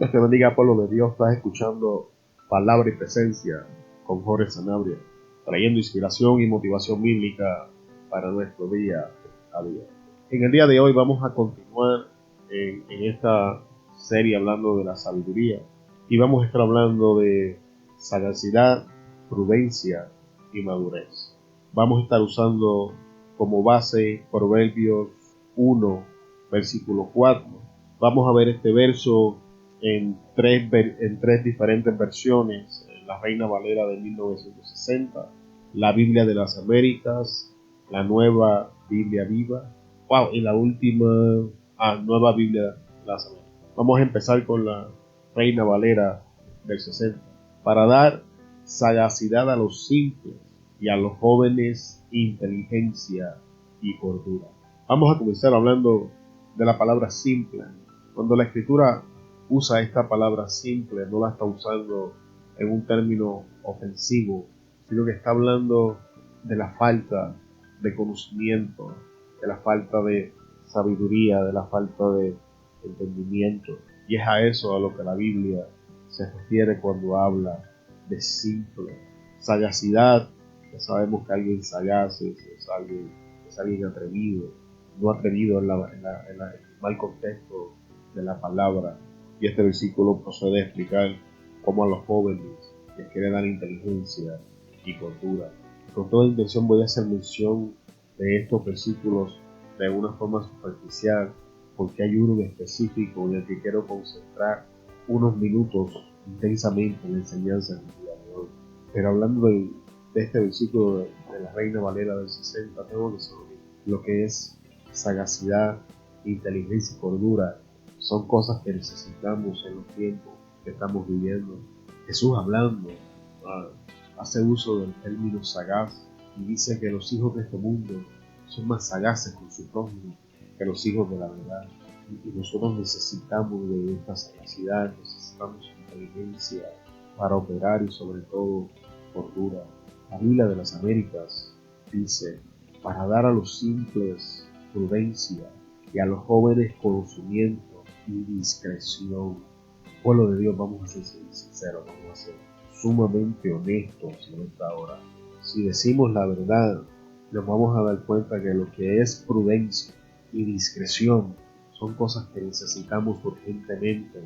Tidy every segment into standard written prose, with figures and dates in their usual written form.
Dios te bendiga, pueblo de Dios. Estás escuchando Palabra y Presencia con Jorge Sanabria, trayendo inspiración y motivación bíblica para nuestro día a día. En el día de hoy vamos a continuar en esta serie hablando de la sabiduría y vamos a estar hablando de sagacidad, prudencia y madurez. Vamos a estar usando como base Proverbios 1, versículo 4. Vamos a ver este verso en tres diferentes versiones: la Reina Valera de 1960, la Biblia de las Américas, la Nueva Biblia Viva, y la última, Nueva Biblia de las Américas. Vamos a empezar con la Reina Valera del 60. Para dar sagacidad a los simples y a los jóvenes inteligencia y cordura. Vamos a comenzar hablando de la palabra simple. Cuando la Escritura usa esta palabra simple, no la está usando en un término ofensivo, sino que está hablando de la falta de conocimiento, de la falta de sabiduría, de la falta de entendimiento. Y es a eso a lo que la Biblia se refiere cuando habla de simple. Sagacidad, ya sabemos que alguien sagaz es alguien atrevido, no atrevido en el mal contexto de la palabra. Y este versículo procede a explicar cómo a los jóvenes les quiere dar inteligencia y cordura. Con toda intención voy a hacer mención de estos versículos de una forma superficial, porque hay uno en específico en el que quiero concentrar unos minutos intensamente en la enseñanza del día de hoy. Pero hablando de este versículo de la Reina Valera del 60, tengo que decir lo que es sagacidad, inteligencia y cordura. Son cosas que necesitamos en los tiempos que estamos viviendo. Jesús, hablando, hace uso del término sagaz y dice que los hijos de este mundo son más sagaces con su prójimo que los hijos de la verdad. Y nosotros necesitamos de esta sagacidad, necesitamos inteligencia para operar y sobre todo cordura. La Biblia de las Américas dice: para dar a los simples prudencia y a los jóvenes conocimiento y discreción. Pueblo de Dios, vamos a ser sinceros, vamos a ser sumamente honestos en esta hora. Si decimos la verdad, nos vamos a dar cuenta que lo que es prudencia y discreción son cosas que necesitamos urgentemente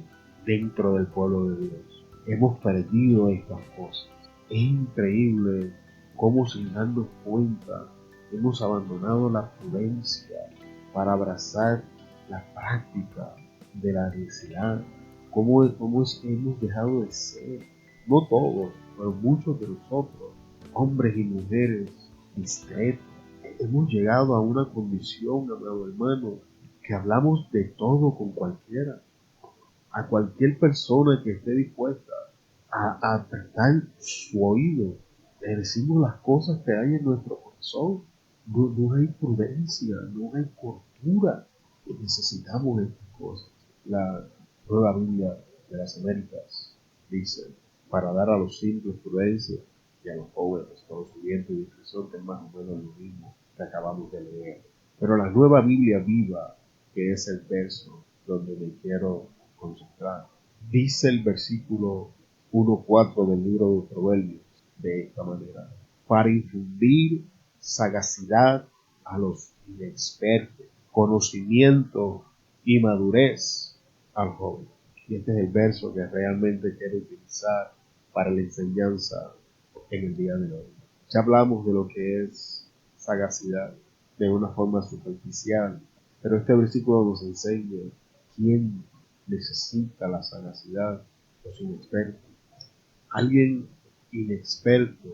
dentro del pueblo de Dios. Hemos perdido estas cosas. Es increíble cómo, sin darnos cuenta, hemos abandonado la prudencia para abrazar la práctica de la necedad. ¿Cómo es que hemos dejado de ser, no todos, pero muchos de nosotros, hombres y mujeres discretos? Hemos llegado a una condición, amado hermano, que hablamos de todo con cualquiera, a cualquier persona que esté dispuesta a prestar su oído. Le decimos las cosas que hay en nuestro corazón. No hay prudencia, no hay cordura. Necesitamos estas cosas. La Nueva Biblia de las Américas dice: para dar a los simples prudencia y a los jóvenes conocimiento y discreción, que es más o menos lo mismo que acabamos de leer. Pero la Nueva Biblia Viva, que es el verso donde me quiero concentrar, dice el versículo 1:4 del libro de Proverbios de esta manera: para infundir sagacidad a los inexpertos, conocimiento y madurez al joven. Y este es el verso que realmente quiero utilizar para la enseñanza en el día de hoy. Ya hablamos de lo que es sagacidad de una forma superficial, pero este versículo nos enseña quién necesita la sagacidad: los inexpertos. Alguien inexperto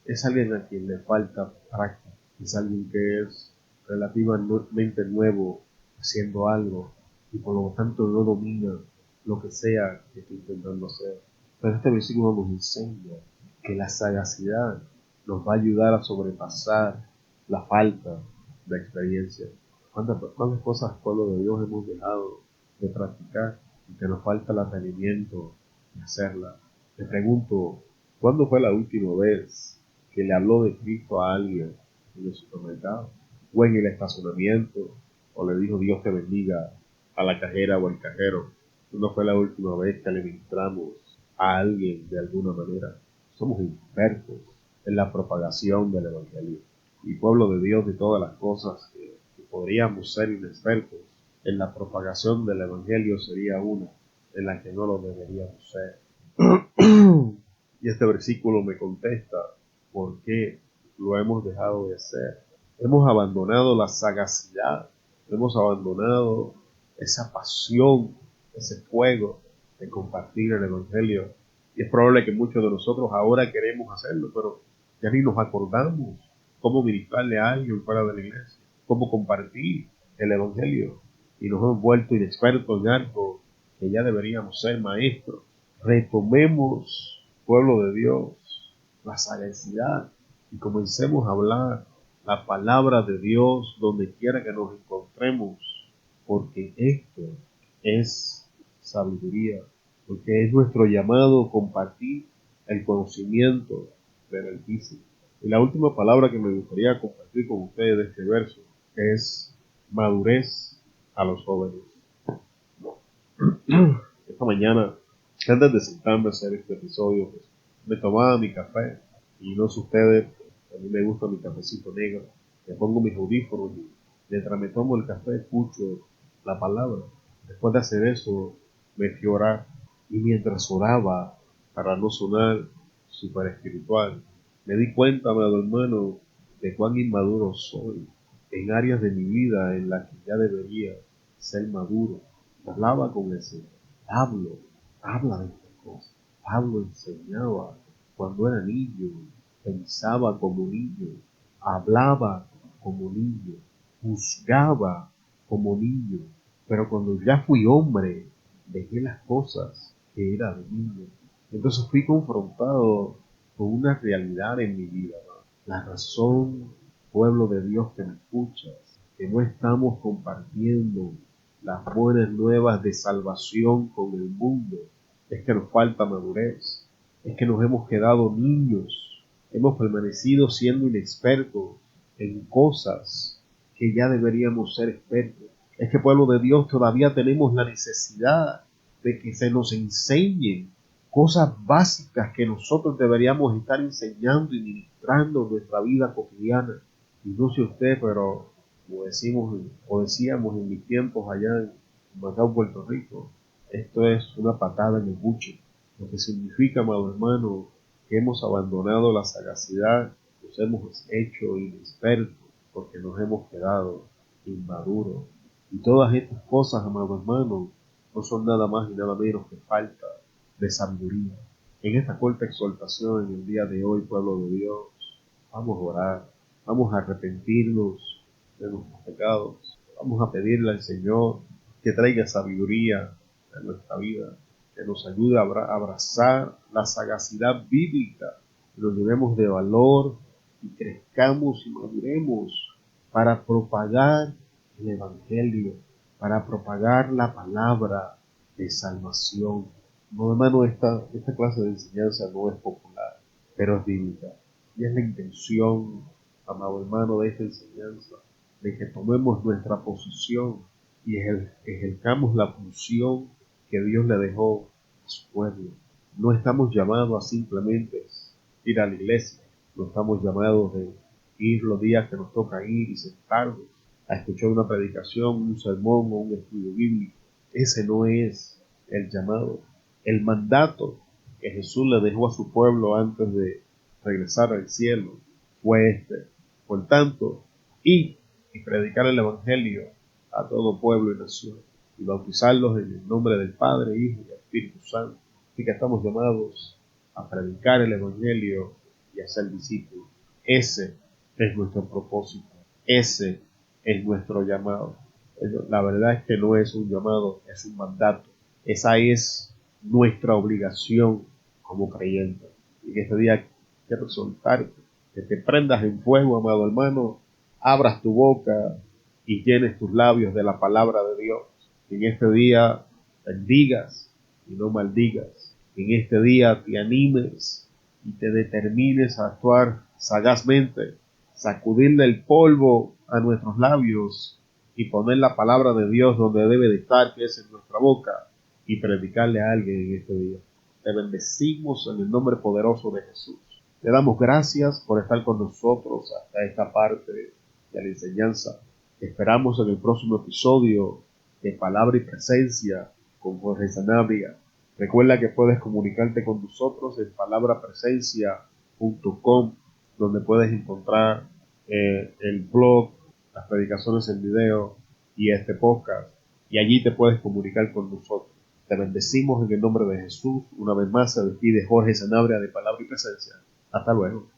es alguien a quien le falta práctica, es alguien que es relativamente nuevo haciendo algo y por lo tanto no domina lo que sea que esté intentando hacer. Pero este versículo nos enseña que la sagacidad nos va a ayudar a sobrepasar la falta de experiencia. ¿Cuántas cosas, pueblo de Dios, hemos dejado de practicar y que nos falta el atrevimiento de hacerla? Te pregunto, ¿cuándo fue la última vez que le habló de Cristo a alguien en el supermercado o en el estacionamiento, o le dijo Dios te bendiga a la cajera o al cajero No fue la última vez que le ministramos a alguien de alguna manera. Somos expertos en la propagación del Evangelio. Y pueblo de Dios, de todas las cosas que podríamos ser inexpertos, en la propagación del Evangelio sería una en la que no lo deberíamos ser. Y este versículo me contesta por qué lo hemos dejado de hacer. Hemos abandonado la sagacidad, hemos abandonado esa pasión, ese fuego de compartir el Evangelio. Y es probable que muchos de nosotros ahora queremos hacerlo, pero ya ni nos acordamos cómo ministrarle a alguien fuera de la iglesia, cómo compartir el Evangelio. Y nos hemos vuelto inexpertos en algo que ya deberíamos ser maestros. Retomemos, pueblo de Dios, la sagacidad y comencemos a hablar la palabra de Dios donde quiera que nos encontremos, porque esto es sabiduría, porque es nuestro llamado compartir el conocimiento del Altísimo. Y la última palabra que me gustaría compartir con ustedes de este verso es madurez a los jóvenes. Esta mañana, antes de sentarme a hacer este episodio, pues, me tomaba mi café, y no sé ustedes, a mí me gusta mi cafecito negro, me pongo mis audífonos y mientras me tomo el café escucho la palabra. Después de hacer eso, me fui a orar, y mientras oraba, para no sonar súper espiritual, me di cuenta, amado hermano, de cuán inmaduro soy en áreas de mi vida en las que ya debería ser maduro. Hablaba con el Señor. Habla de estas cosas. Pablo enseñaba cuando era niño, pensaba como niño, hablaba como niño, juzgaba como niño. Pero cuando ya fui hombre, dejé las cosas que era de niño. Entonces fui confrontado con una realidad en mi vida. La razón, pueblo de Dios que me escuchas, que no estamos compartiendo las buenas nuevas de salvación con el mundo, es que nos falta madurez, es que nos hemos quedado niños, hemos permanecido siendo inexpertos en cosas que ya deberíamos ser expertos. Es que, pueblo de Dios, todavía tenemos la necesidad de que se nos enseñen cosas básicas que nosotros deberíamos estar enseñando y ministrando en nuestra vida cotidiana. Y no sé usted, pero como decíamos en mis tiempos allá en Macao, Puerto Rico, esto es una patada en el buche, lo que significa, amado hermano, que hemos abandonado la sagacidad, nos hemos hecho inexpertos, porque nos hemos quedado inmaduros. Y todas estas cosas, amado hermano, no son nada más y nada menos que falta de sabiduría. En esta corta exhortación en el día de hoy, pueblo de Dios, vamos a orar, vamos a arrepentirnos de nuestros pecados, vamos a pedirle al Señor que traiga sabiduría en nuestra vida, que nos ayude a abrazar la sagacidad bíblica, que nos llevemos de valor y crezcamos y maduremos para propagar el Evangelio, para propagar la palabra de salvación. No, hermano, esta clase de enseñanza no es popular, pero es bíblica. Y es la intención, amado hermano, de esta enseñanza, de que tomemos nuestra posición y ejercamos la función que Dios le dejó a su pueblo. No estamos llamados a simplemente ir a la iglesia, no estamos llamados de ir los días que nos toca ir y sentarnos a escuchar una predicación, un sermón o un estudio bíblico. Ese no es el llamado. El mandato que Jesús le dejó a su pueblo antes de regresar al cielo fue este. Por tanto, id y predicar el Evangelio a todo pueblo y nación, y bautizarlos en el nombre del Padre, Hijo y Espíritu Santo. Así que estamos llamados a predicar el Evangelio y a ser discípulos. Ese es nuestro propósito. Ese es nuestro llamado. La verdad es que no es un llamado, es un mandato. Esa es nuestra obligación como creyentes. Y en este día quiero exhortarte que te prendas en fuego, amado hermano, abras tu boca y llenes tus labios de la palabra de Dios. Que en este día bendigas y no maldigas. Que en este día te animes y te determines a actuar sagazmente, sacudirle el polvo a nuestros labios y poner la palabra de Dios donde debe de estar, que es en nuestra boca, y predicarle a alguien en este día. Te bendecimos en el nombre poderoso de Jesús. Te damos gracias por estar con nosotros hasta esta parte de la enseñanza. Te esperamos en el próximo episodio de Palabra y Presencia con Jorge Sanabria. Recuerda que puedes comunicarte con nosotros en palabrapresencia.com, donde puedes encontrar el blog, las predicaciones en video y este podcast, y allí te puedes comunicar con nosotros. Te bendecimos en el nombre de Jesús. Una vez más se despide Jorge Sanabria de Palabra y Presencia. Hasta luego.